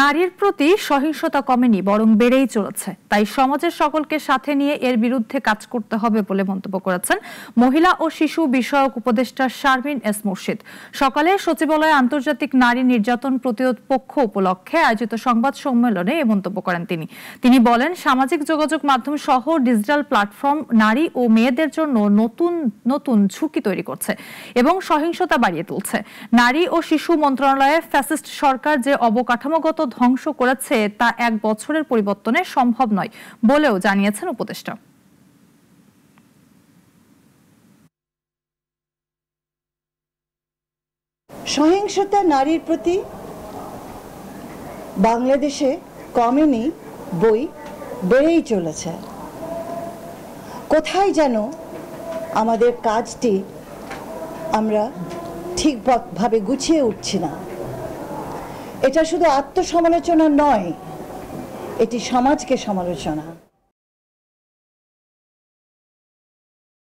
নারীর প্রতি সহিংসতা কমেনি, বরং বেড়েই চলেছে। তাই সমাজের সকলকে সাথে নিয়ে এর বিরুদ্ধে কাজ করতে হবে বলে মন্তব্য করেছেন মহিলা ও শিশু বিষয়ক উপদেষ্টা শারমিন এস মুর্শিদ। সকালে সচিবালয়ে আন্তর্জাতিক নারী নির্যাতন প্রতিরোধ পক্ষ উপলক্ষে আয়োজিত সংবাদ সম্মেলনে এ মন্তব্য করেন তিনি বলেন, সামাজিক যোগাযোগ মাধ্যম সহ ডিজিটাল প্ল্যাটফর্ম নারী ও মেয়েদের জন্য নতুন নতুন ঝুঁকি তৈরি করছে এবং সহিংসতা বাড়িয়ে তুলছে। নারী ও শিশু মন্ত্রণালয়ে ফ্যাসিস্ট সরকার যে অবকাঠামোগত ধ্বংস করেছে তা এক বছরের পরিবর্তনে সম্ভব নয় বলেও জানিয়েছেন উপদেষ্টা। সহিংসতা নারীর প্রতি বাংলাদেশে কমেনি, বই বেড়েই চলেছে। কোথায় যেন আমাদের কাজটি আমরা ঠিকভাবে গুছিয়ে উঠছি না। এটা শুধু আত্মসমালোচনা নয়, এটি সমাজকে সমালোচনা।